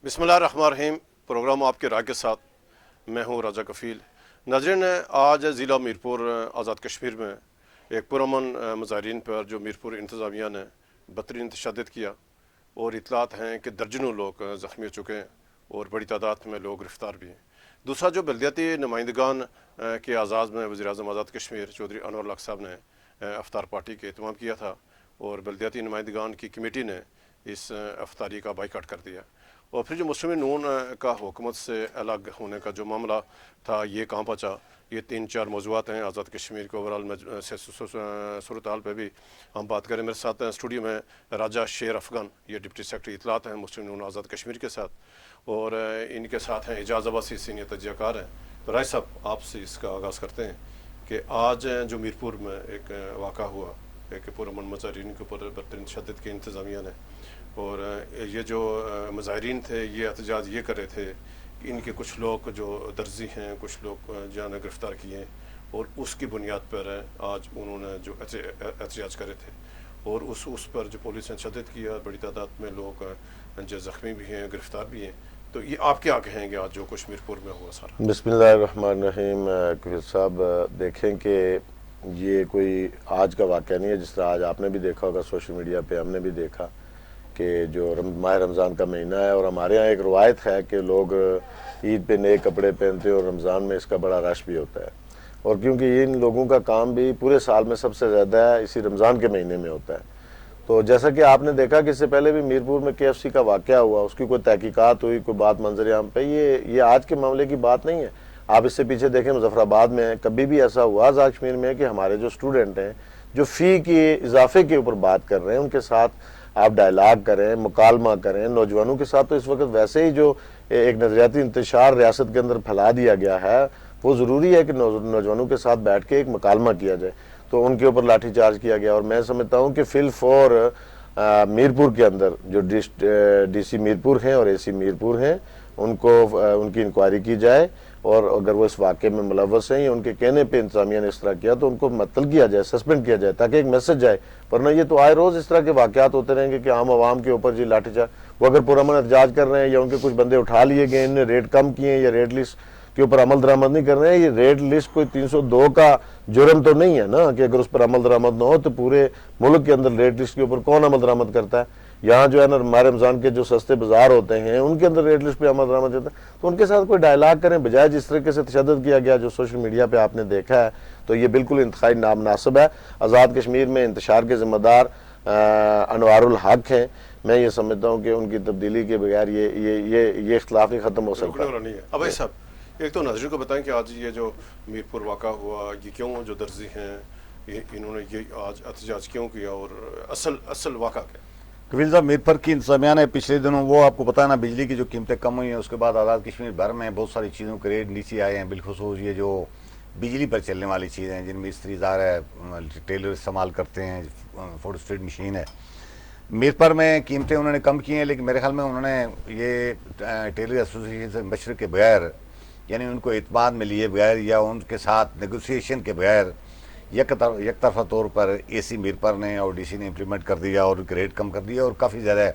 بسم اللہ الرحمن الرحیم۔ پروگرام آپ کے رائے کے ساتھ میں ہوں راجہ کفیل۔ ناظرین، آج ضلع میرپور آزاد کشمیر میں ایک پرامن مظاہرین پر جو میرپور انتظامیہ نے بدترین تشدد کیا اور اطلاعات ہیں کہ درجنوں لوگ زخمی ہو چکے ہیں اور بڑی تعداد میں لوگ گرفتار بھی ہیں۔ دوسرا جو بلدیاتی نمائندگان کے اعزاز میں وزیر اعظم آزاد کشمیر چودھری انور الحق صاحب نے افطار پارٹی کے اہتمام کیا تھا اور بلدیاتی نمائندگان کی کمیٹی نے اس افطاری کا بائیکاٹ کر دیا۔ اور پھر جو مسلم نون کا حکومت سے الگ ہونے کا جو معاملہ تھا یہ کہاں پہنچا، یہ 3-4 موضوعات ہیں آزاد کشمیر کے اوورال صورتحال پہ بھی ہم بات کریں۔ میرے ساتھ اسٹوڈیو میں راجہ شیر افغان، یہ ڈپٹی سیکرٹری اطلاعات ہیں مسلم نون آزاد کشمیر کے ساتھ، اور ان کے ساتھ ہیں اعجاز عباسی سینئر تجزیہ کار ہیں۔ تو رائے صاحب، آپ سے اس کا آغاز کرتے ہیں کہ آج جو میرپور میں ایک واقعہ ہوا، ایک پرامن مظاہرین کے اوپر بدترین تشدد کی انتظامیہ نے، اور یہ جو مظاہرین تھے یہ احتجاج یہ کر رہے تھے کہ ان کے کچھ لوگ جو درزی ہیں، کچھ لوگ جہاں نے گرفتار کیے ہیں، اور اس کی بنیاد پر آج انہوں نے جو احتجاج کرے تھے، اور اس پر جو پولیس نے تشدد کیا، بڑی تعداد میں لوگ جو زخمی بھی ہیں، گرفتار بھی ہیں۔ تو یہ آپ کیا کہیں گے آج جو کچھ میرپور میں ہوا سارا؟ بسم اللہ الرحمن الرحیم۔ کفیل صاحب، دیکھیں کہ یہ کوئی آج کا واقعہ نہیں ہے، جس طرح آج آپ نے بھی دیکھا ہوگا سوشل میڈیا پہ، ہم نے بھی دیکھا کہ جو ماہ رمضان کا مہینہ ہے، اور ہمارے ہاں ایک روایت ہے کہ لوگ عید پہ نئے کپڑے پہنتے ہیں اور رمضان میں اس کا بڑا رش بھی ہوتا ہے، اور کیونکہ ان لوگوں کا کام بھی پورے سال میں سب سے زیادہ اسی رمضان کے مہینے میں ہوتا ہے۔ تو جیسا کہ آپ نے دیکھا کہ اس سے پہلے بھی میرپور میں KFC کا واقعہ ہوا، اس کی کوئی تحقیقات ہوئی، کوئی بات منظر عام پہ، یہ آج کے معاملے کی بات نہیں ہے۔ آپ اس سے پیچھے دیکھیں مظفر آباد میں کبھی بھی ایسا ہوا آزاد کشمیر میں کہ ہمارے جو اسٹوڈنٹ ہیں جو فی کی اضافے کے اوپر بات کر رہے ہیں، ان کے ساتھ آپ ڈائلاگ کریں، مکالمہ کریں نوجوانوں کے ساتھ، تو اس وقت ویسے ہی جو ایک نظریاتی انتشار ریاست کے اندر پھیلا دیا گیا ہے، وہ ضروری ہے کہ نوجوانوں کے ساتھ بیٹھ کے ایک مکالمہ کیا جائے۔ تو ان کے اوپر لاٹھی چارج کیا گیا، اور میں سمجھتا ہوں کہ فی الفور میرپور کے اندر جو ڈی سی میرپور ہیں اور AC میرپور ہیں، ان کی انکوائری کی جائے، اور اگر وہ اس واقعے میں ملوث ہیں یا ان کے کہنے پہ انتظامیہ نے اس طرح کیا تو ان کو معطل کیا جائے، سسپینڈ کیا جائے، تاکہ ایک میسج جائے۔ ورنہ یہ تو آئے روز اس طرح کے واقعات ہوتے رہیں گے کہ عام عوام کے اوپر لاٹھی چارج، وہ اگر پرامن احتجاج کر رہے ہیں یا ان کے کچھ بندے اٹھا لیے گئے، انہوں نے ریٹ کم کیے ہیں یا ریٹ لسٹ کے اوپر عمل درآمد نہیں کر رہے ہیں، یہ ریٹ لسٹ کوئی 302 کا جرم تو نہیں ہے نا کہ اگر اس پر عمل درآمد نہ ہو تو پورے ملک کے اندر ریٹ لسٹ کے اوپر کون عمل درآمد کرتا ہے؟ یہاں جو ہے نا ماہ رمضان کے جو سستے بازار ہوتے ہیں ان کے اندر ریٹ لسٹ پہ عمل درآمد کرتا ہے۔ تو ان کے ساتھ کوئی ڈائلاگ کریں، بجائے جس طریقے سے تشدد کیا گیا جو سوشل میڈیا پہ آپ نے دیکھا ہے، تو یہ بالکل انتہائی نامناسب ہے۔ آزاد کشمیر میں انتشار کے ذمہ دار انوار الحق ہیں۔ میں یہ سمجھتا ہوں کہ ان کی تبدیلی کے بغیر یہ اختلاف نہیں ختم ہو سکتا۔ اب بھائی صاحب، ایک تو ناظرین کو بتائیں کہ آج یہ جو میرپور واقعہ ہوا، یہ کیوں جو درزی ہیں انہوں نے یہ آج احتجاج کیوں کیا، اور اصل واقعہ کیا؟ کفیل صاحب، میرپور کی انتظامیہ نے پچھلے دنوں وہ آپ کو پتہ ہے نا، بجلی کی جو قیمتیں کم ہوئی ہیں، اس کے بعد آزاد کشمیر بھر میں بہت ساری چیزوں کے ریٹ نیچے آئے ہیں، بالخصوص یہ جو بجلی پر چلنے والی چیزیں ہیں، جن میں استری زار ہے، ٹیلر استعمال کرتے ہیں، فوٹو اسٹیٹ مشین ہے۔ میرپور میں قیمتیں انہوں نے کم کی ہیں، لیکن میرے خیال میں انہوں نے یہ ٹیلر ایسوسی سے مشورے کے بغیر، یعنی ان کو اعتماد میں لیے بغیر یا ان کے ساتھ نیگوسیشن کے بغیر یک طرفہ طور پر AC میرپور نے اور DC نے امپلیمنٹ کر دیا اور ان کے ریٹ کم کر دیا، اور کافی زیادہ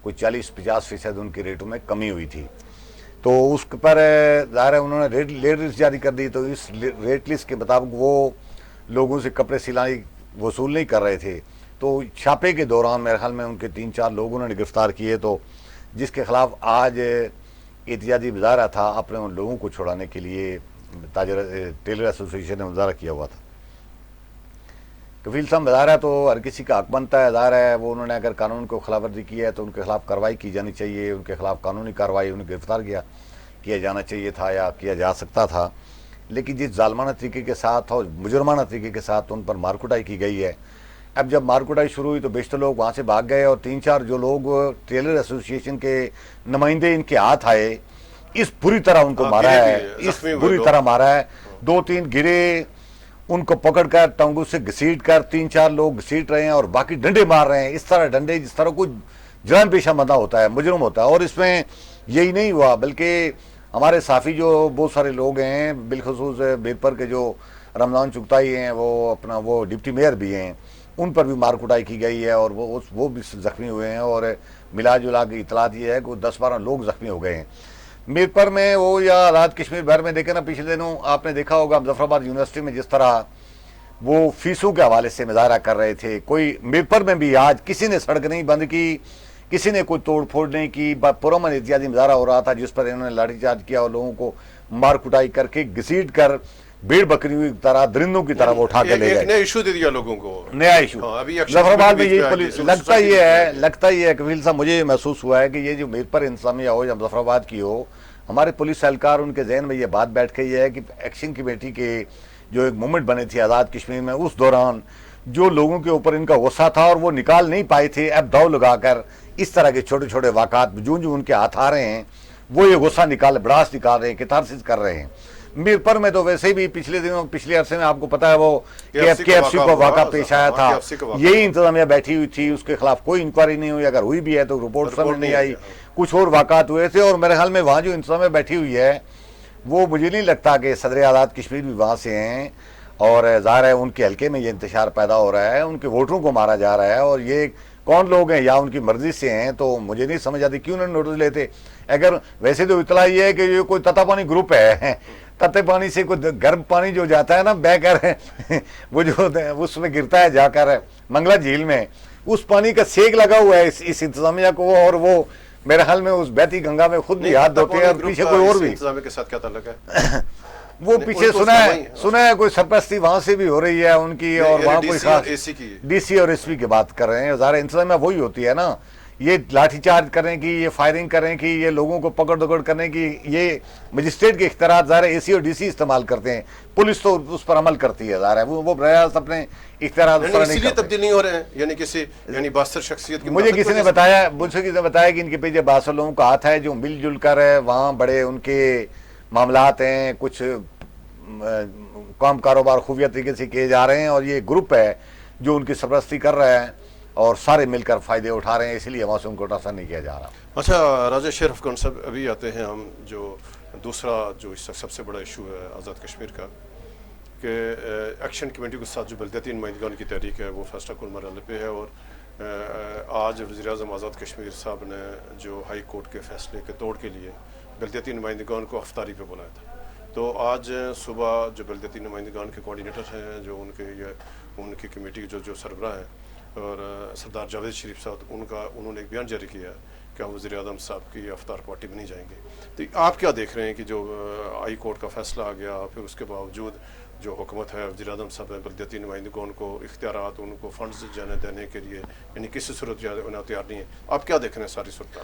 کوئی 40-50% ان کے ریٹوں میں کمی ہوئی تھی۔ تو اس پر ظاہر ہے انہوں نے ریٹ لسٹ جاری کر دی، تو اس ریٹ لسٹ کے مطابق وہ لوگوں سے کپڑے سلائی وصول نہیں کر رہے تھے۔ تو چھاپے کے دوران میرے خیال میں ان کے 3-4 لوگ انہوں نے گرفتار کیے، تو جس کے خلاف آج احتجاجی مظاہرہ تھا، اپنے ان لوگوں کو چھڑانے کے لیے ٹیلر ایسوسی نے مظاہرہ کیا ہوا تھا۔ کفیل صاحب، مظاہرہ تو ہر کسی کا حق بنتا ہے، ظاہر ہے وہ انہوں نے اگر قانون کو خلاف ورزی کی ہے تو ان کے خلاف کارروائی کی جانی چاہیے، ان کے خلاف قانونی کارروائی، انہیں گرفتار کیا جانا چاہیے تھا یا کیا جا سکتا تھا۔ لیکن جس ظالمانہ طریقے کے ساتھ اور مجرمانہ طریقے کے ساتھ ان پر مار کٹائی کی گئی ہے، اب جب مار کٹائی شروع ہوئی تو بیشتر لوگ وہاں سے بھاگ گئے، اور 3-4 جو لوگ ٹیلر ایسوسی ایشن کے نمائندے ان کے ہاتھ آئے، اس بری طرح ان کو مارا ہے، اس بری طرح مارا ہے۔ 2-3 گرے، ان کو پکڑ کر ٹانگوں سے گھسیٹ کر 3-4 لوگ گھسیٹ رہے ہیں اور باقی ڈنڈے مار رہے ہیں، اس طرح ڈنڈے جس طرح کوئی جرم پیشہ بندہ ہوتا ہے، مجرم ہوتا ہے۔ اور اس میں یہی نہیں ہوا، بلکہ ہمارے صحافی جو بہت سارے لوگ ہیں، بالخصوص میرپور کے جو رمضان چغتائی ہیں، وہ ڈپٹی میئر بھی ہیں، ان پر بھی مار کٹائی کی گئی ہے اور وہ بھی زخمی ہوئے ہیں، اور ملا جلا کے اطلاعات یہ ہے کہ 10-12 لوگ زخمی ہو گئے ہیں میرپر میں وہ یا آزاد کشمیر بھر میں. دیکھیں نا پچھلے دنوں آپ نے دیکھا ہوگا مظفر آباد یونیورسٹی میں جس طرح وہ فیسوں کے حوالے سے مظاہرہ کر رہے تھے، کوئی میرپر میں بھی آج کسی نے سڑک نہیں بند کی، کسی نے کوئی توڑ پھوڑ نہیں کی، پرامن احتجاجی مظاہرہ ہو رہا تھا جس پر انہوں نے لاٹھی چارج کیا اور لوگوں کو مار کٹائی کر کے گھسیٹ کر بھیڑ بکریوں کی طرح درندوں کی طرح وہ اٹھا کے لے گئے. ایک نیا ایشو دے دیا لوگوں کو، نیا ایشو. مظفر آباد میں یہی لگتا یہ ہے کفیل صاحب، مجھے محسوس ہوا ہے کہ یہ جو میرپر انتظامیہ ہو یا مظفر آباد کی ہو، ہمارے پولیس اہلکار ان کے ذہن میں یہ بات بیٹھ گئی ہے کہ ایکشن کمیٹی کے جو ایک موومنٹ بنے تھی آزاد کشمیر میں، اس دوران جو لوگوں کے اوپر ان کا غصہ تھا اور وہ نکال نہیں پائے تھے، اب داؤ لگا کر اس طرح کے چھوٹے چھوٹے واقعات جو ان کے ہاتھ آ رہے ہیں وہ یہ غصہ بڑاس نکال رہے ہیں، کتارسس کر رہے ہیں. میرپر میں تو ویسے بھی پچھلے عرصے میں آپ کو پتا ہے وہ کے ایف سی کو واقعہ پیش آیا تھا، یہی انتظامیہ بیٹھی ہوئی تھی، اس کے خلاف کوئی انکوائری نہیں ہوئی، اگر ہوئی بھی ہے تو رپورٹ سامنے نہیں آئی. کچھ اور واقعات ہوئے تھے اور میرے خیال میں وہاں جو انتظامیہ بیٹھی ہوئی ہے وہ مجھے نہیں لگتا کہ صدر آزاد کشمیر بھی وہاں سے ہیں، اور ظاہر ہے ان کے حلقے میں یہ انتشار پیدا ہو رہا ہے، ان کے ووٹروں کو مارا جا رہا ہے، اور یہ کون لوگ ہیں یا ان کی مرضی سے ہیں تو مجھے نہیں سمجھ آتی کیوں نہیں نوٹس لیتے. اگر ویسے تو اطلاع یہ ہے کہ یہ کوئی تتا پانی گروپ ہے، تتے پانی سے کوئی گرم پانی جو جاتا ہے نا بہ کر وہ جو اس میں گرتا ہے جا کر منگلا جھیل میں، اس پانی کا سیک لگا ہوا ہے اس انتظامیہ کو، اور وہ میرے حال میں اس بہتی گنگا میں خود بھی ہاتھ دھوتے ہیں، اور پیچھے کوئی اور بھی انتظامیہ کے ساتھ کیا تعلق ہے؟ وہ پیچھے سنا ہے کوئی سرپرستی وہاں سے بھی ہو رہی ہے ان کی، اور وہاں کوئی خاص ڈی سی اور ایس پی کی بات کر رہے ہیں. ظاہر انتظامیہ وہی ہوتی ہے نا، یہ لاٹھی چارج کریں کی، یہ فائرنگ کریں کی، یہ لوگوں کو پکڑ دکڑ کرنے کی، یہ مجسٹریٹ کے اختیارات ظاہر اے سی اور ڈی سی استعمال کرتے ہیں، پولیس تو اس پر عمل کرتی ہے. ظاہر ہے وہ ریاست اپنے اختیارات اسی لیے تبدیل نہیں ہو رہے ہیں، یعنی باثر شخصیت کی. مجھے کسی نے بتایا کہ ان کے پیچھے باثر لوگوں کا ہاتھ ہے جو مل جل کر وہاں بڑے ان کے معاملات ہیں، کچھ کام کاروبار خفیہ طریقے سے کیے جا رہے ہیں، اور یہ گروپ ہے جو ان کی سرپرستی کر رہا ہے اور سارے مل کر فائدے اٹھا رہے ہیں، اس لیے وہاں سے ان کو ٹرانسفر نہیں کیا جا رہا. اچھا راجہ شیر افغان صاحب، ابھی آتے ہیں ہم جو دوسرا جو اس سب سے بڑا ایشو ہے آزاد کشمیر کا، کہ ایکشن کمیٹی کے ساتھ جو بلدیاتی نمائندگان کی تحریک ہے وہ فیصلہ کن مرحلے پہ ہے، اور آج وزیر اعظم آزاد کشمیر صاحب نے جو ہائی کورٹ کے فیصلے کے توڑ کے لیے بلدیاتی نمائندگان کو افطاری پہ بلایا تھا. تو آج صبح جو بلدیاتی نمائندگان کے کوارڈینیٹر ہیں، جو ان کی کمیٹی جو سربراہ ہیں، اور سردار جاوید شریف صاحب، انہوں نے ایک بیان جاری کیا کہ ہم وزیر اعظم صاحب کی افطار پارٹی میں نہیں جائیں گے. تو آپ کیا دیکھ رہے ہیں کہ جو ہائی کورٹ کا فیصلہ آ گیا، پھر اس کے باوجود جو حکومت ہے، وزیر اعظم صاحب نے بلدیاتی نمائندگان کو اختیارات، ان کو فنڈز دینے کے لیے یعنی کسی صورت انہیں تیار نہیں ہے. آپ کیا دیکھ رہے ہیں ساری صورت؟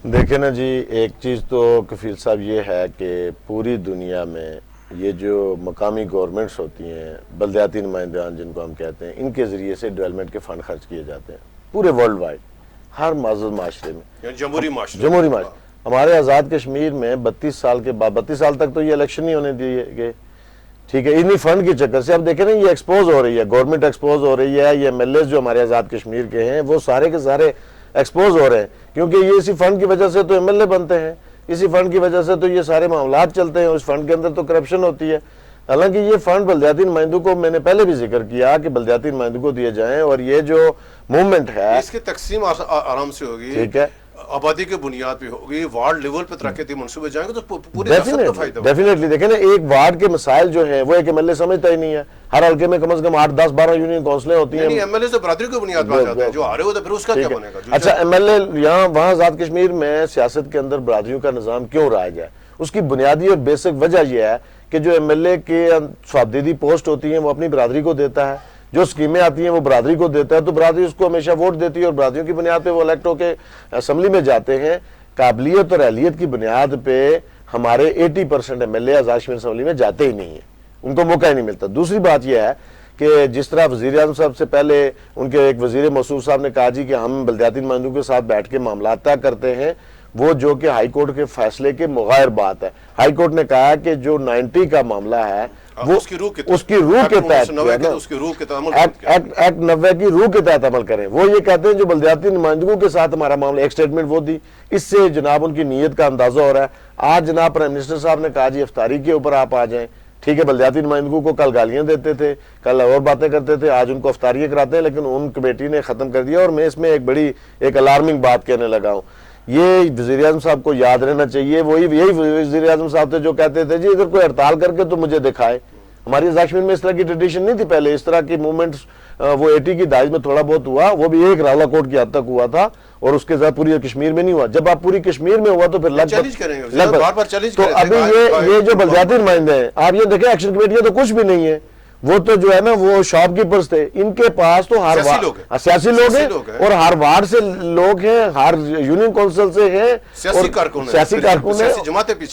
دیکھیں نا جی، ایک چیز تو کفیل صاحب یہ ہے کہ پوری دنیا میں یہ جو مقامی گورنمنٹس ہوتی ہیں، بلدیاتی نمائندگان جن کو ہم کہتے ہیں، ان کے ذریعے سے ڈیولپمنٹ کے فنڈ خرچ کیے جاتے ہیں پورے ورلڈ وائڈ، ہر معزز معاشرے میں، جمہوری معاشرے. ہمارے آزاد کشمیر میں 32 سال کے بعد 32 سال تک تو یہ الیکشن نہیں ہونے دیے گئے، ٹھیک ہے. انہی فنڈ کے چکر سے اب دیکھیں نا، یہ ایکسپوز ہو رہی ہے، گورنمنٹ ایکسپوز ہو رہی ہے، یہ ایم ایل ایز جو ہمارے آزاد کشمیر کے ہیں وہ سارے کے سارے ایکسپوز ہو رہے ہیں، کیونکہ یہ اسی فنڈ کی وجہ سے تو ایم ایل اے بنتے ہیں، اسی فنڈ کی وجہ سے تو یہ سارے معاملات چلتے ہیں، اس فنڈ کے اندر تو کرپشن ہوتی ہے. حالانکہ یہ فنڈ بلدیاتی نمائندوں کو، میں نے پہلے بھی ذکر کیا کہ بلدیاتی نمائندوں کو دیے جائیں، اور یہ جو موومنٹ ہے اس کی تقسیم آرام سے ہوگی، ٹھیک ہے، آبادی کے بنیاد پہ ہوگی، وارڈ لیول پہ ترقیاتی منصوبے جائیں گے تو پورے ریاست کا فائدہ ہوگا. ڈیفینیٹلی. دیکھیں نا، ایک وارڈ کے مسائل جو ہیں وہ ایک ایم ایل اے سمجھتا ہی نہیں ہے. ہر حلقے میں کم از کم 8 10 12 یونین کونسلیں ہوتی ہیں. ایم ایل اے سے برادری کی بنیاد پر جاتے ہیں، جو آ رہے ہوتے ہیں، پھر اس کا کیا بنے گا؟ اچھا، ایم ایل اے وہاں آزاد کشمیر میں سیاست کے اندر برادریوں کا نظام کیوں رائج ہے؟ اس کی بنیادی اور بیسک وجہ یہ ہے کہ جو ایم ایل اے کے صوابدیدی پوسٹ ہوتی ہیں وہ اپنی برادری کو دیتا ہے، جو اسکیمیں آتی ہیں وہ برادری کو دیتا ہے، تو برادری اس کو ہمیشہ ووٹ دیتی ہے، اور برادریوں کی بنیاد پہ وہ الیکٹ ہو کے اسمبلی میں جاتے ہیں. قابلیت اور اہلیت کی بنیاد پہ ہمارے 80% M L A Azad Kashmir assembly میں جاتے ہی نہیں ہیں، ان کو موقع ہی نہیں ملتا. دوسری بات یہ ہے کہ جس طرح وزیر اعظم صاحب سے پہلے ان کے ایک وزیر موصوف صاحب نے کہا جی کہ ہم بلدیاتی نمائندوں کے ساتھ بیٹھ کے معاملات طے کرتے ہیں، وہ جو کہ ہائی کورٹ کے فیصلے کے مغائر بات ہے. ہائی کورٹ نے کہا کہ جو 90 کا معاملہ ہے وہ اس کی روح کے تحت ایکٹ 90 کی روح کے تحت عمل کریں. وہ یہ کہتے ہیں جو بلدیاتی نمائندگوں کے ساتھ ہمارا معاملہ، ایک سٹیٹمنٹ وہ دی، اس سے جناب ان کی نیت کا اندازہ ہو رہا ہے. آج جناب پرائم منسٹر صاحب نے کہا جی افطاری کے اوپر آپ آ جائیں، ٹھیک ہے بلدیاتی نمائندگوں کو کل گالیاں دیتے تھے، کل اور باتیں کرتے تھے، آج ان کو افطاریاں کراتے ہیں، لیکن ان کمیٹی نے ختم کر دیا۔ اور میں اس میں ایک الارمنگ بات کہنے لگا ہوں، یہ وزیر اعظم صاحب کو یاد رہنا چاہیے، یہی وزیر اعظم صاحب تھے جو کہتے تھے جی اگر کوئی ہڑتال کر کے تو مجھے دکھائے۔ ہماری آزاد کشمیر میں اس طرح کی ٹریڈیشن نہیں تھی پہلے، اس طرح کی موومنٹس وہ 80 کی دہائی میں تھوڑا بہت ہوا، وہ بھی ایک راولا کوٹ کی حد تک ہوا تھا، اور اس کے ساتھ پوری کشمیر میں نہیں ہوا۔ جب آپ پوری کشمیر میں ہوا تو پھر چیلنج کریں گے، بار بار چیلنج تو کریں گے۔ ابھی یہ جو بلدیاتی نمائندے ہیں، آپ یہ دیکھیں ایکشن کمیٹیاں تو کچھ بھی نہیں ہیں، وہ تو جو ہے نا وہ شاپ کیپرز تھے، ان کے پاس تو ہر سیاسی لوگ ہیں اور ہر وارڈ سے لوگ ہیں، ہر یونین کونسل سے ہیں، سیاسی کارکن ہیں،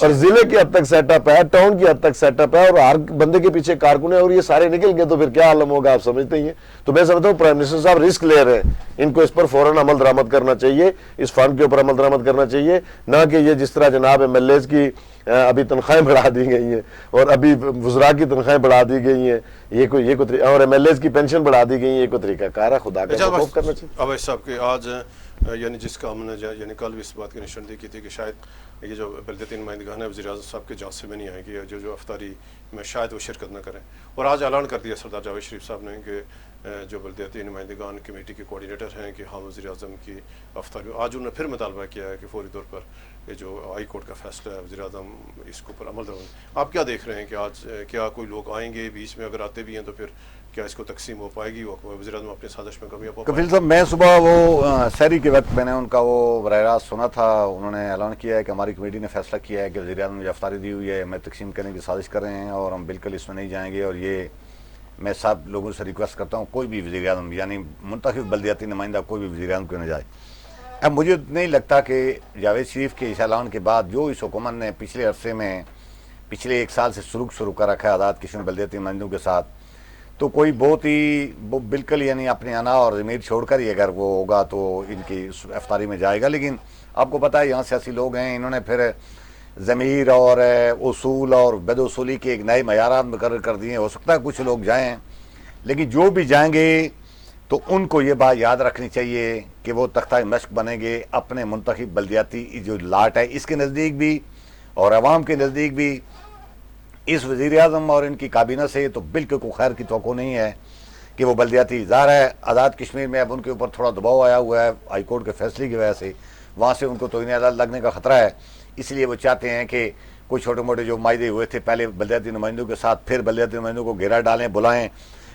اور ضلع کی حد تک سیٹ اپ ہے، ٹاؤن کی حد تک سیٹ اپ ہے، اور ہر بندے کے پیچھے کارکن ہے، اور یہ سارے نکل گئے تو پھر کیا عالم ہوگا، آپ سمجھتے ہی ہیں۔ تو میں سمجھتا ہوں پرائم منسٹر صاحب رسک لے رہے ہیں، ان کو اس پر فوراً عمل درآمد کرنا چاہیے، اس فنڈ کے اوپر عمل درآمد کرنا چاہیے، نہ کہ یہ جس طرح جناب ایم ایل ایز کی ابھی تنخواہیں بڑھا دی گئی ہیں، اور ابھی وزراء کی تنخواہیں بڑھا دی گئی ہیں، یہ کوئی اور ایم ایل ایز کی پینشن بڑھا دی گئی ہیں، یہ کوئی طریقہ کار ہے؟ خدا کا خوف کرنا چاہیے۔ اویس صاحب کے آج یعنی جس کا ہم نے یعنی کل بھی اس بات کی نشاندہی کی تھی کہ شاید یہ جو بلدیاتی نمائندگان ہیں وزیر اعظم صاحب کے جانچ سے میں نہیں آئیں گی، جو افطاری میں شاید وہ شرکت نہ کریں، اور آج اعلان کر دیا سردار جاوید شریف صاحب نے کہ جو بلدیاتی نمائندگان کمیٹی کے کوارڈینیٹر ہیں کہ ہم وزیر اعظم کی افطاری، آج انہوں نے پھر مطالبہ کیا ہے کہ فوری طور پر یہ جو ہائی کورٹ کا فیصلہ ہے وزیر اعظم اس کے اوپر عمل درآمد۔ آپ کیا دیکھ رہے ہیں کہ آج کیا کوئی لوگ آئیں گے بیچ میں، اگر آتے بھی ہیں تو پھر کیا اس کو تقسیم ہو پائے گی، وزیر اعظم اپنی سازش میں کامیاب ہو پائے گا؟ کفیل صاحب، میں صبح وہ سحری کے وقت میں نے ان کا وہ براہ راست سنا تھا، انہوں نے اعلان کیا ہے کہ ہماری کمیٹی نے فیصلہ کیا ہے کہ وزیر اعظم مجھے افطاری دی ہوئی ہے، میں تقسیم کرنے کی سازش کر رہے ہیں اور ہم بالکل اس میں نہیں جائیں گے، اور یہ میں سب لوگوں سے ریکویسٹ کرتا ہوں کوئی بھی وزیر اعظم یعنی منتخب بلدیاتی نمائندہ کوئی بھی وزیر اعظم کیوں نہ جائے۔ اب مجھے نہیں لگتا کہ جاوید شریف کے اس اعلان کے بعد جو اس حکومت نے پچھلے عرصے میں پچھلے 1 سال سے شروع کر رکھا ہے آزاد کشمیر بلدیاتی نمائندوں کے ساتھ، تو کوئی بہت ہی بالکل یعنی اپنے انا اور ضمیر چھوڑ کر ہی اگر وہ ہوگا تو ان کی افطاری میں جائے گا۔ لیکن آپ کو پتہ ہے یہاں سیاسی لوگ ہیں، انہوں نے پھر ضمیر اور اصول اور بد اصولی کے ایک نئے معیارات مقرر کر دیے ہیں۔ ہو سکتا ہے کچھ لوگ جائیں، لیکن جو بھی جائیں گے تو ان کو یہ بات یاد رکھنی چاہیے کہ وہ تختہ مشق بنیں گے اپنے منتخب بلدیاتی جو لاٹ ہے اس کے نزدیک بھی اور عوام کے نزدیک بھی۔ اس وزیر اعظم اور ان کی کابینہ سے تو بالکل کوئی خیر کی توقع نہیں ہے کہ وہ بلدیاتی، ظاہر ہے آزاد کشمیر میں اب ان کے اوپر تھوڑا دباؤ آیا ہوا ہے ہائی کورٹ کے فیصلے کی وجہ سے، وہاں سے ان کو توہین عدالت لگنے کا خطرہ ہے، اس لیے وہ چاہتے ہیں کہ کوئی چھوٹے موٹے جو معاہدے ہوئے تھے پہلے بلدیاتی نمائندوں کے ساتھ، پھر بلدیاتی نمائندوں کو گھیرا ڈالیں، بلائیں،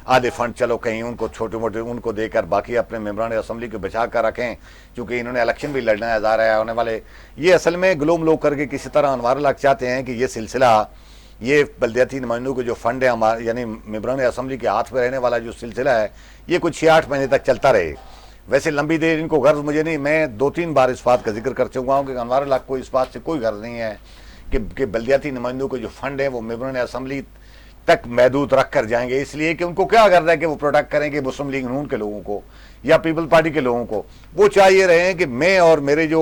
آدھے فنڈ چلو کہیں ان کو چھوٹے موٹے ان کو دے کر باقی اپنے ممبران اسمبلی کو بچا کر رکھیں، کیونکہ انہوں نے الیکشن بھی لڑنا ہے، ظاہر ہے آنے والے۔ یہ اصل میں گلوم لوگ کر کے کسی طرح انوار الحق چاہتے ہیں کہ یہ سلسلہ، یہ بلدیاتی نمائندوں کے جو فنڈ ہے ہمارے یعنی ممبران اسمبلی کے ہاتھ میں رہنے والا جو سلسلہ ہے، یہ کچھ 6-8 مہینے تک چلتا رہے۔ ویسے لمبی دیر ان کو غرض مجھے نہیں، میں 2-3 بار اس بات کا ذکر کر چکا ہوں کہ انوار الحق کو اس بات سے کوئی غرض نہیں ہے کہ بلدیاتی نمائندوں کے جو فنڈ ہیں وہ ممبران اسمبلی تک محدود رکھ کر جائیں گے، اس لیے کہ ان کو کیا غرض ہے کہ وہ پروٹیکٹ کریں گے مسلم لیگ نون کے لوگوں کو یا پیپل پارٹی کے لوگوں کو۔ وہ چاہیے رہے ہیں کہ میں اور میرے جو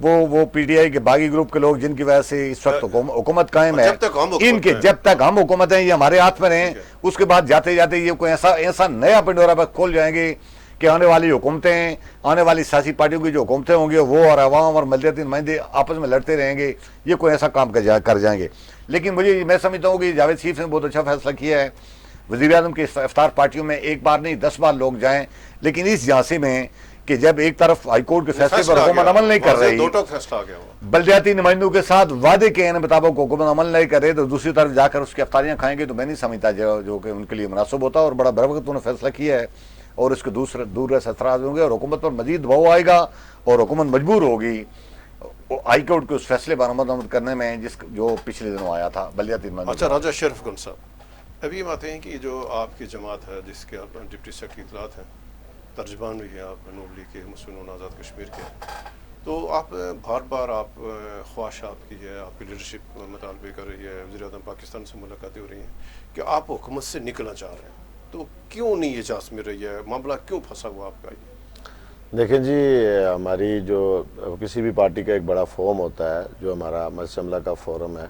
وہ پی ٹی آئی کے باغی گروپ کے لوگ جن کی وجہ سے اس وقت حکومت قائم ہے، ان کے جب تک ہم حکومت ہیں یہ ہمارے ہاتھ میں رہیں، اس کے بعد جاتے جاتے یہ کوئی ایسا نیا پنڈورا بس کھول جائیں گے کہ آنے والی حکومتیں، آنے والی سیاسی پارٹیوں کی جو حکومتیں ہوں گی وہ اور عوام اور بلدیاتی نمائندے آپس میں لڑتے رہیں گے، یہ کوئی ایسا کام کر جائیں گے۔ لیکن میں سمجھتا ہوں کہ جاوید شریف نے بہت اچھا فیصلہ کیا ہے، وزیر اعظم کے افطار پارٹیوں میں ایک بار نہیں 10 بار لوگ جائیں، لیکن اس جھانسے میں کہ جب ایک طرف ہائی کورٹ کے فیصلے پر حکومت عمل نہیں کر رہی، بلدیاتی نمائندوں کے ساتھ وعدے کے مطابق حکومت عمل نہیں کر رہے، تو دوسری طرف جا کر اس کی افطاریاں کھائیں گے، تو میں نہیں سمجھتا جو کہ ان کے لیے مناسب ہوتا، اور بڑا بروقت انہوں نے فیصلہ کیا ہے اور اس کے دور رس اثرات ہوں گے اور حکومت پر مزید دباؤ آئے گا اور حکومت مجبور ہوگی ہائی کورٹ کے اس فیصلے پر عمل کرنے میں جو پچھلے دنوں آیا تھا بلدیاتی نمائندوں۔ اچھا راجہ شرف گن صاحب، ابھی یہ باتیں ہیں کہ جو آپ کی جماعت ہے جس کے آپ ڈپٹی سیکرٹری اطلاعات ہیں، ترجمان بھی ہیں آپ نون لیگ کے، مسلم آزاد کشمیر کے، تو آپ بار بار آپ خواہش آپ کی ہے، آپ کی لیڈرشپ مطالبے کر رہی ہے، وزیر اعظم پاکستان سے ملاقاتیں ہو رہی ہیں کہ آپ حکومت سے نکلنا چاہ رہے ہیں، تو کیوں نہیں یہ چانس مل رہی ہے، معاملہ کیوں پھنسا ہوا آپ کا؟ دیکھیں جی، ہماری جو کسی بھی پارٹی کا ایک بڑا فورم ہوتا ہے جو ہمارا مجلس املا کا فورم ہے،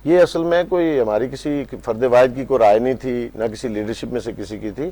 یہ اصل میں کوئی ہماری کسی فرد واحد کی کوئی رائے نہیں تھی، نہ کسی لیڈرشپ میں سے کسی کی تھی،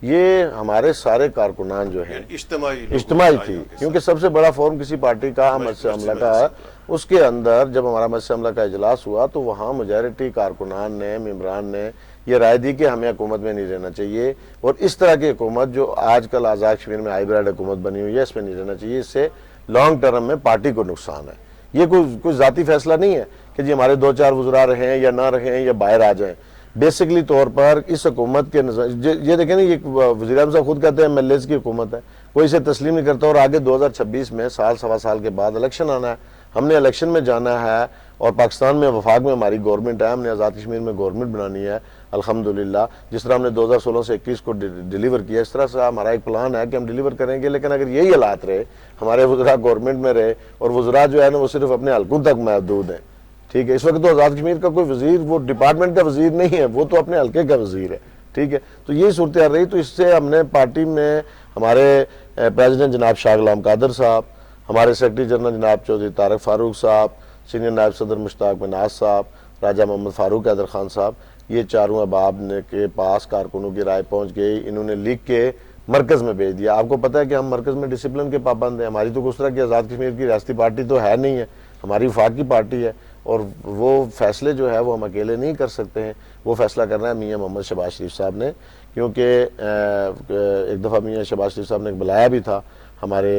یہ ہمارے سارے کارکنان جو ہیں اجتماعی تھی، کیونکہ سب سے بڑا فورم کسی پارٹی کا مجلس عملہ کا ہے، اس کے اندر جب ہمارا مجلس عملہ کا اجلاس ہوا تو وہاں میجارٹی کارکنان نے، ممبران نے یہ رائے دی کہ ہمیں حکومت میں نہیں رہنا چاہیے، اور اس طرح کی حکومت جو آج کل آزاد کشمیر میں ہائیبرڈ حکومت بنی ہوئی ہے اس میں نہیں رہنا چاہیے، اس سے لانگ ٹرم میں پارٹی کو نقصان ہے۔ یہ کوئی ذاتی فیصلہ نہیں ہے کہ جی ہمارے 2-4 وزراء رہیں یا نہ رہیں یا باہر آ جائیں۔ بیسکلی طور پر اس حکومت کے یہ دیکھیں نا، یہ وزیر اعظم صاحب خود کہتے ہیں MLAs کی حکومت ہے، کوئی اسے تسلیم نہیں کرتا، اور آگے 2026 میں سال سوا سال کے بعد الیکشن آنا ہے، ہم نے الیکشن میں جانا ہے، اور پاکستان میں وفاق میں ہماری گورنمنٹ ہے، ہم نے آزاد کشمیر میں گورنمنٹ بنانی ہے الحمدللہ۔ جس طرح ہم نے 2016 سے 21 کو ڈیلیور کیا، اس طرح سے ہمارا ایک پلان ہے کہ ہم ڈیلیور کریں گے، لیکن اگر یہی حالات رہے، ہمارے وزراء گورنمنٹ میں رہے اور وزراء جو ہے نا وہ صرف اپنے حلقوں تک محدود ہیں، ٹھیک ہے، اس وقت تو آزاد کشمیر کا کوئی وزیر وہ ڈپارٹمنٹ کا وزیر نہیں ہے، وہ تو اپنے حلقے کا وزیر ہے، ٹھیک ہے، تو یہی صورتحال رہی۔ تو اس سے ہم نے پارٹی میں ہمارے پریزیڈنٹ جناب شاہ غلام قادر صاحب، ہمارے سیکرٹری جنرل جناب چودھری طارق فاروق صاحب، سینئر نائب صدر مشتاق مناز صاحب، راجہ محمد فاروق حیدر خان صاحب، یہ چاروں احباب کے پاس کارکنوں کی رائے پہنچ گئی، انہوں نے لکھ کے مرکز میں بھیج دیا۔ آپ کو پتہ ہے کہ ہم مرکز میں ڈسپلن کے پابند ہیں، ہماری تو اس طرح کی آزاد کشمیر کی ریاستی پارٹی تو ہے نہیں ہے، ہماری وفاقی پارٹی ہے، اور وہ فیصلے جو ہے وہ ہم اکیلے نہیں کر سکتے ہیں، وہ فیصلہ کرنا ہے میاں محمد شہباز شریف صاحب نے، کیونکہ ایک دفعہ میاں شہباز شریف صاحب نے بلایا بھی تھا ہمارے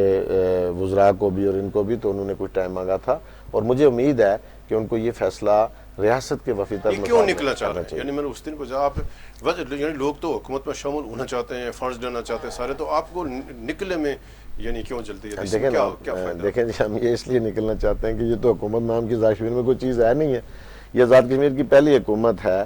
وزراء کو بھی اور ان کو بھی، تو انہوں نے کچھ ٹائم مانگا تھا، اور مجھے امید ہے کہ ان کو یہ فیصلہ ریاست کے وفی تک کیوں نکلنا چاہ رہے ہیں؟ یعنی میں نے اس دن پوچھا، آپ یعنی لوگ تو حکومت میں شامل ہونا چاہتے ہیں، فنڈز لینا چاہتے ہیں سارے، تو آپ کو نکلنے میں یعنی کیوں جلدی ہے؟ دیکھیں جی، ہم یہ اس لیے نکلنا چاہتے ہیں کہ یہ تو حکومت نام کی آزاد کشمیر میں کوئی چیز ہے نہیں ہے، یہ آزاد کشمیر کی پہلی حکومت ہے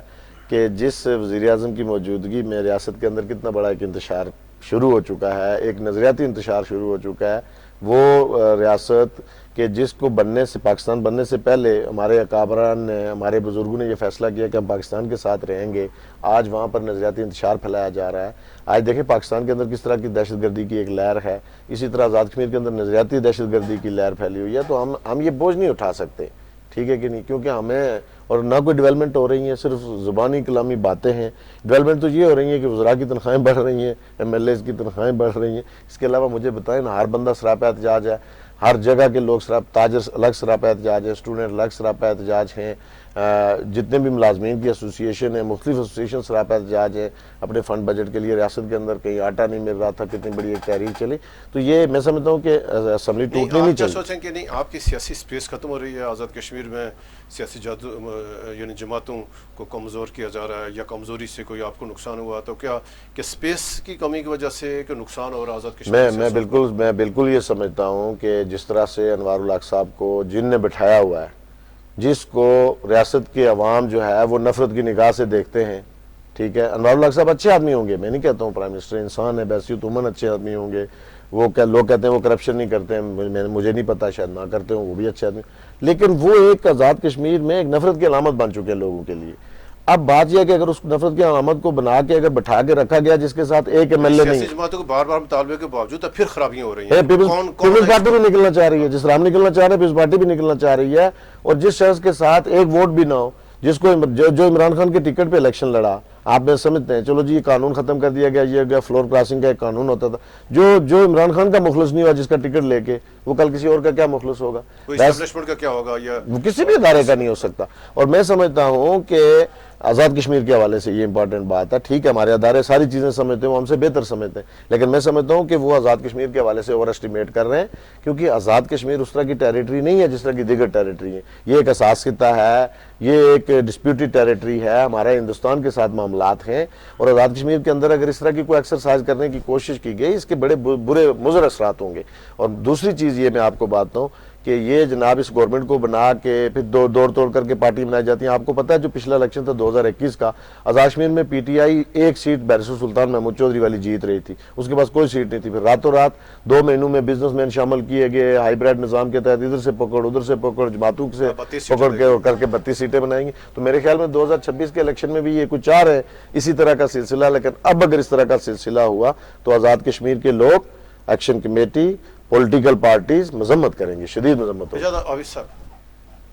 کہ جس وزیر اعظم کی موجودگی میں ریاست کے اندر کتنا بڑا ایک انتشار شروع ہو چکا ہے، ایک نظریاتی انتشار شروع ہو چکا ہے، وہ ریاست کہ جس کو بننے سے، پاکستان بننے سے پہلے ہمارے اکابران نے، ہمارے بزرگوں نے یہ فیصلہ کیا کہ ہم پاکستان کے ساتھ رہیں گے، آج وہاں پر نظریاتی انتشار پھیلایا جا رہا ہے۔ آج دیکھیں پاکستان کے اندر کس طرح کی دہشت گردی کی ایک لہر ہے، اسی طرح آزاد کشمیر کے اندر نظریاتی دہشت گردی کی لہر پھیلی ہوئی ہے، تو ہم یہ بوجھ نہیں اٹھا سکتے، ٹھیک ہے کہ نہیں، کیونکہ ہمیں اور نہ کوئی ڈیولپمنٹ ہو رہی ہیں، صرف زبانی کلامی باتیں ہیں۔ ڈیولپمنٹ تو یہ ہو رہی ہیں کہ وزراء کی تنخواہیں بڑھ رہی ہیں، MLAs کی تنخواہیں بڑھ رہی ہیں، اس کے علاوہ مجھے بتائیں نا، ہر بندہ سراپا احتجاج ہے، ہر جگہ کے لوگ تاجر الگ سراپا احتجاج ہے، اسٹوڈنٹ الگ سراپا احتجاج ہیں، جتنے بھی ملازمین کی ایسوسیشن ہیں، مختلف ایسوسیشن سراپا احتجاج ہے اپنے فنڈ بجٹ کے لیے۔ ریاست کے اندر کہیں آٹا نہیں مل رہا تھا، کتنی بڑی ایک تحریک چلی، تو یہ میں سمجھتا ہوں کہ اسمبلی ٹوٹنی نہیں چاہیے۔ سوچیں کہ نہیں آپ کی سیاسی سپیس ختم ہو رہی ہے آزاد کشمیر میں، سیاسی یعنی جماعتوں کو کمزور کیا جا رہا ہے، یا کمزوری سے کوئی آپ کو نقصان ہوا، تو کیا کہ سپیس کی کمی کی وجہ سے کہ نقصان ہو رہا آزاد کشمیر؟ میں بالکل یہ سمجھتا ہوں کہ جس طرح سے انوار الحق صاحب کو جن نے بٹھایا ہوا ہے، جس کو ریاست کے عوام جو ہے وہ نفرت کی نگاہ سے دیکھتے ہیں، ٹھیک ہے، انوار الحق صاحب اچھے آدمی ہوں گے، میں نہیں کہتا ہوں پرائم منسٹر انسان ہے، بیسیت عموماً اچھے آدمی ہوں گے، وہ لوگ کہتے ہیں وہ کرپشن نہیں کرتے ہیں، مجھے نہیں پتا، شاید نہ کرتے ہوں، وہ بھی اچھے آدمی، لیکن وہ ایک آزاد کشمیر میں ایک نفرت کی علامت بن چکے ہیں لوگوں کے لیے۔ اب بات یہ ہے کہ اگر اس نفرت کی علامت کو بنا کے اگر بٹھا کے رکھا گیا جس کے ساتھ ایک MLA نہیں، سیاسی جماعتوں کو بار بار مطالبے کے باوجود پھر خرابیاں ہو رہی ہیں، پیپلز پارٹی بھی نکلنا چاہ رہی ہے، جس طرح ہم نکلنا چاہ رہے ہیں پیپلز پارٹی بھی نکلنا چاہ رہی ہے، اور جس شخص کے ساتھ ایک ووٹ بھی نہ ہو، جس کو جو عمران خان کے ٹکٹ پہ الیکشن لڑا، آپ نے سمجھتے ہیں چلو جی یہ قانون ختم کر دیا گیا، یہ گیا فلور کراسنگ کا ایک قانون ہوتا تھا، جو عمران خان کا مخلص نہیں ہوا جس کا ٹکٹ لے کے، وہ کل کسی اور کا کیا مخلص ہوگا؟ اسٹیبلشمنٹ کا کیا ہوگا؟ وہ کسی بھی ادارے کا نہیں ہو سکتا۔ اور میں سمجھتا ہوں کہ آزاد کشمیر کے حوالے سے یہ امپورٹنٹ بات ہے، ٹھیک ہے ہمارے ادارے ساری چیزیں سمجھتے ہیں، وہ ہم سے بہتر سمجھتے ہیں، لیکن میں سمجھتا ہوں کہ وہ آزاد کشمیر کے حوالے سے اوور اسٹیمیٹ کر رہے ہیں، کیونکہ آزاد کشمیر اس طرح کی ٹیریٹری نہیں ہے جس طرح کی دیگر ٹیریٹری ہیں، یہ ایک حساس خطہ ہے، یہ ایک ڈسپیوٹڈ ٹیریٹری ہے، ہمارے ہندوستان کے ساتھ معاملات ہیں، اور آزاد کشمیر کے اندر اگر اس طرح کی کوئی ایکسرسائز کرنے کی کوشش کی گئی، اس کے بڑے برے مضر اثرات ہوں گے۔ اور دوسری چیز یہ میں آپ کو بات ہوں کہ یہ جناب اس گورنمنٹ کو بنا کے پھر دوڑ توڑ کر کے پارٹی بنائی جاتی ہیں۔ آپ کو پتہ ہے جو پچھلا الیکشن تھا 2021 کا، آزاد کشمیر میں PTI ایک سیٹ بیرسٹر سلطان محمود چودھری والی جیت رہی تھی، اس کے پاس کوئی سیٹ نہیں تھی، پھر راتوں رات 2 مہینوں میں بزنس مین شامل کیے گئے، ہائیبریڈ نظام کے تحت ادھر سے پکڑ ادھر سے پکڑ، جماعتوں سے پکڑ کے کر کے 32 سیٹیں بنائیں گی۔ تو میرے خیال میں 2026 کے الیکشن میں بھی یہ کچھ چاہ رہے ہیں اسی طرح کا سلسلہ، لیکن اب اگر اس طرح کا سلسلہ ہوا تو آزاد کشمیر کے لوگ، ایکشن کمیٹی، پولیٹیکل پارٹیز مذمت کریں گے، شدید مذمت ہوگی۔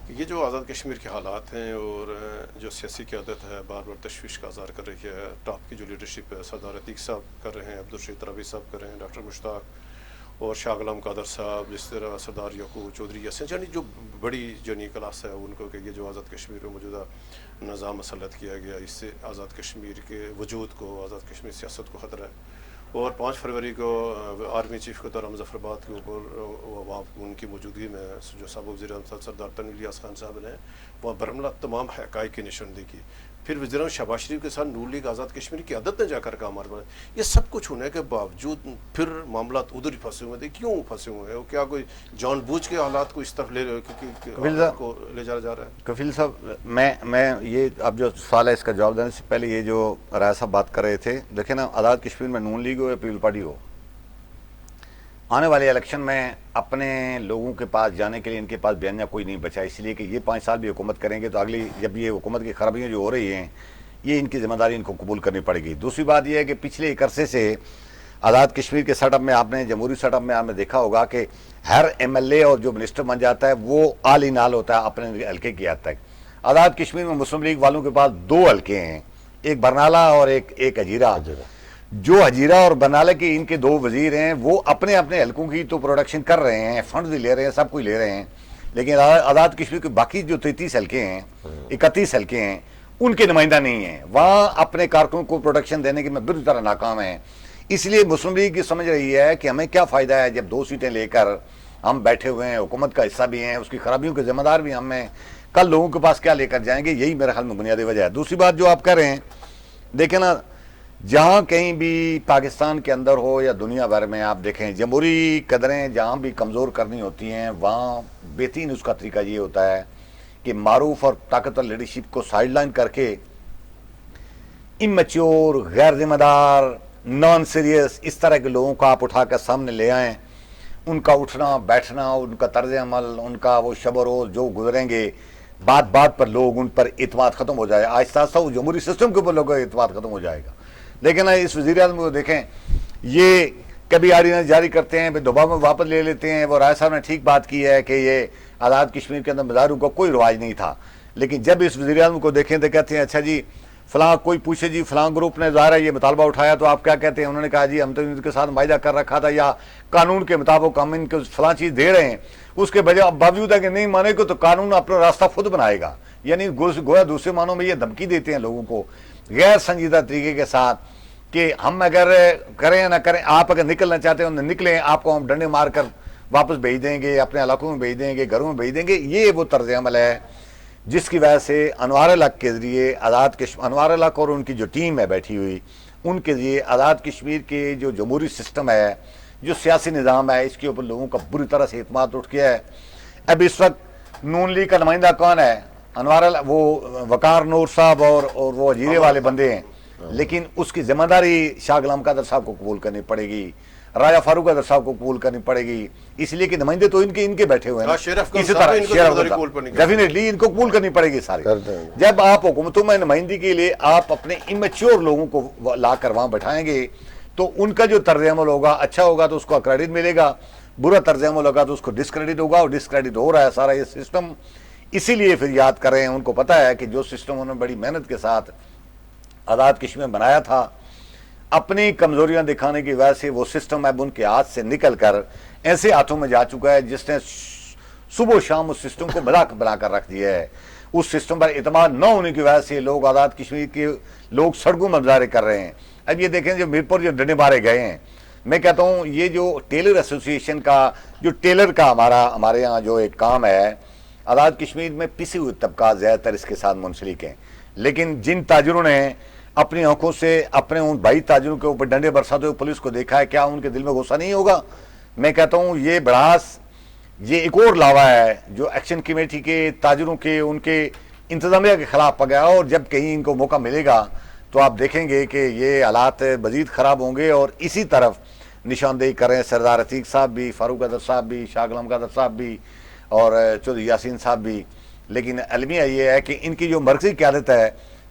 کہ یہ جو آزاد کشمیر کے حالات ہیں اور جو سیاسی قیادت ہے بار بار تشویش کا اظہار کر رہی ہے، ٹاپ کی جو لیڈرشپ ہے سردار عتیق صاحب کر رہے ہیں، عبدالرشید ترابی صاحب کر رہے ہیں، ڈاکٹر مشتاق اور شاہ غلام قادر صاحب، جس طرح سردار یعقوب چودھری یاسین، یعنی جو بڑی جنی کلاس ہے ان کو کہ یہ جو آزاد کشمیر میں موجودہ نظام مسلط کیا گیا، اس سے آزاد کشمیر کے وجود کو، آزاد کشمیر سیاست کو خطرہ ہے. اور 5 فروری کو آرمی چیف کے دورہ مظفر آباد کے اوپر وہاں ان کی موجودگی میں جو سابق وزیر اعظم سردار تنویر الیاس خان صاحب نے وہاں برہملہ تمام حقائق کی نشاندہی کی. پھر وزیر اعظم شہباز شریف کے ساتھ نون لیگ آزاد کشمیر کی عدد نے جا کر کہا ہمارے یہ سب کچھ ہونے کے باوجود پھر معاملات ادھر ہی پھنسے ہوئے تھے. کیوں پھنسے ہوئے ہیں؟ کیا کوئی جان بوجھ کے حالات کو اس طرف لے جا رہا ہے؟ کفیل صاحب، میں یہ اب جو سوال ہے اس کا جواب دینے سے پہلے یہ جو رائے صاحب بات کر رہے تھے، دیکھیں نا، آزاد کشمیر میں نون لیگ ہو یا پیپل پارٹی ہو، آنے والے الیکشن میں اپنے لوگوں کے پاس جانے کے لیے ان کے پاس بیانیہ کوئی نہیں بچا، اس لیے کہ یہ 5 سال بھی حکومت کریں گے تو اگلی جب یہ حکومت کی خرابیاں جو ہو رہی ہیں یہ ان کی ذمہ داری ان کو قبول کرنی پڑے گی. دوسری بات یہ ہے کہ پچھلے ایک عرصے سے آزاد کشمیر کے سیٹ اپ میں آپ نے جمہوری سیٹ اپ میں آپ نے دیکھا ہوگا کہ ہر ایم ایل اے اور جو منسٹر بن جاتا ہے وہ آل ان آل ہوتا ہے اپنے حلقے کی حد تک. آزاد کشمیر میں مسلم لیگ والوں کے پاس 2 حلقے ہیں، ایک برنالہ اور ایک ہجیرہ. جو ہجیرہ اور برنالہ کے ان کے 2 وزیر ہیں وہ اپنے اپنے حلقوں کی تو پروڈکشن کر رہے ہیں، فنڈز لے رہے ہیں، سب کچھ لے رہے ہیں، لیکن آزاد کشمیر کے باقی جو 33 حلقے ہیں، 31 حلقے ہیں، ان کے نمائندہ نہیں ہیں. وہاں اپنے کارکنوں کو پروڈکشن دینے کے میں بری طرح ناکام ہیں. اس لیے مسلم لیگ کی سمجھ رہی ہے کہ ہمیں کیا فائدہ ہے جب 2 سیٹیں لے کر ہم بیٹھے ہوئے ہیں، حکومت کا حصہ بھی ہیں، اس کی خرابیوں کے ذمہ دار بھی ہم ہیں، کل لوگوں کے پاس کیا لے کر جائیں گے. یہی میرے خیال میں بنیادی وجہ ہے. دوسری بات جو آپ کہہ رہے ہیں، دیکھیں نا، جہاں کہیں بھی پاکستان کے اندر ہو یا دنیا بھر میں آپ دیکھیں، جمہوری قدریں جہاں بھی کمزور کرنی ہوتی ہیں وہاں بہترین اس کا طریقہ یہ ہوتا ہے کہ معروف اور طاقتور لیڈرشپ کو سائیڈ لائن کر کے امچور، غیر ذمہ دار، نان سیریس اس طرح کے لوگوں کو آپ اٹھا کر سامنے لے آئیں. ان کا اٹھنا بیٹھنا، ان کا طرز عمل، ان کا وہ شب و روز جو گزریں گے، بات بات پر لوگ ان پر اعتماد ختم ہو جائے. آہستہ آہستہ وہ جمہوری سسٹم کے اوپر لوگوں کا اعتماد ختم ہو جائے گا. لیکن اس وزیر اعظم کو دیکھیں، یہ کبھی آرڈیننس جاری کرتے ہیں، پھر دوبارہ میں واپس لے لیتے ہیں. وہ رائے صاحب نے ٹھیک بات کی ہے کہ یہ آزاد کشمیر کے اندر مظاہروں کا کوئی رواج نہیں تھا، لیکن جب اس وزیر اعظم کو دیکھیں تو کہتے ہیں اچھا جی فلاں کوئی پوچھے جی فلاں گروپ نے ظاہر ہے یہ مطالبہ اٹھایا تو آپ کیا کہتے ہیں؟ انہوں نے کہا جی ہم تو ان کے ساتھ معاہدہ کر رکھا تھا یا قانون کے مطابق ہم ان کو فلاں چیز دے رہے ہیں. اس کے باوجود ہے کہ نہیں مانے گا تو قانون اپنا راستہ خود بنائے گا. یعنی گویا دوسرے معنوں میں یہ دھمکی دیتے ہیں لوگوں کو غیر سنجیدہ طریقے کے ساتھ کہ ہم اگر کریں یا نہ کریں، آپ اگر نکلنا چاہتے ہیں نکلیں، آپ کو ہم ڈنڈے مار کر واپس بھیج دیں گے، اپنے علاقوں میں بھیج دیں گے، گھروں میں بھیج دیں گے. یہ وہ طرز عمل ہے جس کی وجہ سے انوار الحق کے ذریعے انوار الحق اور ان کی جو ٹیم ہے بیٹھی ہوئی، ان کے ذریعے آزاد کشمیر کے جو جمہوری سسٹم ہے، جو سیاسی نظام ہے، اس کے اوپر لوگوں کا بری طرح سے اعتماد اٹھ گیا ہے. اب اس وقت نون لیگ کا نمائندہ کون ہے؟ انوار الحق، وہ وقار نور صاحب اور وہ ہجیرے والے بندے ہیں، لیکن اس کی ذمہ داری شاہ غلام قادر صاحب کو قبول کرنی پڑے گی، راجہ فاروق قادر صاحب کو قبول کرنی پڑے گی، اس لیے کہ نمائندے تو ان کے بیٹھے ہوئے ہیں. اسی طرح ڈیفینیٹلی ان کو قبول کرنی پڑے گی سارے. جب آپ حکومتوں میں نمائندگی کے لیے آپ اپنے امیچور لوگوں کو لا کر وہاں بٹھائیں گے تو ان کا جو طرز عمل ہوگا اچھا ہوگا تو اس کو کریڈٹ ملے گا، برا طرز عمل ہوگا تو اس کو ڈسکریڈٹ ہوگا، اور ڈسکریڈٹ ہو رہا ہے سارا یہ سسٹم. اسی لیے پھر یاد کریں، ان کو پتہ ہے کہ جو سسٹم انہوں نے بڑی محنت کے ساتھ آزاد کشمیر میں بنایا تھا، اپنی کمزوریاں دکھانے کی وجہ سے وہ سسٹم اب ان کے ہاتھ سے نکل کر ایسے ہاتھوں میں جا چکا ہے جس نے صبح و شام اس سسٹم کو بنا کر رکھ دیا ہے. اس سسٹم پر اعتماد نہ ہونے کی وجہ سے لوگ آزاد کشمیر کے لوگ سڑکوں میں مظاہرے کر رہے ہیں. اب یہ دیکھیں جو میرپور جو ڈنڈے مارے گئے ہیں، میں کہتا ہوں یہ جو ٹیلر ایسوسی ایشن کا جو ٹیلر کا ہمارے ہاں جو ایک کام ہے، آزاد کشمیر میں پسے ہوئے طبقات زیادہ تر اس کے ساتھ منسلک ہیں، لیکن جن تاجروں نے اپنی آنکھوں سے اپنے ان بھائی تاجروں کے اوپر ڈنڈے برساتے ہوئے پولیس کو دیکھا ہے، کیا ان کے دل میں غصہ نہیں ہوگا؟ میں کہتا ہوں یہ بڑھاس، یہ ایک اور لاوا ہے جو ایکشن کمیٹی کے تاجروں کے ان کے انتظامیہ کے خلاف پگیا، اور جب کہیں ان کو موقع ملے گا تو آپ دیکھیں گے کہ یہ حالات مزید خراب ہوں گے. اور اسی طرف نشاندہی کریں سردار عتیق صاحب بھی، فاروق قادر صاحب بھی، شاہ غلام قادر صاحب بھی اور چودھری یاسین صاحب بھی. لیکن المیہ یہ ہے کہ ان کی جو مرکزی قیادت ہے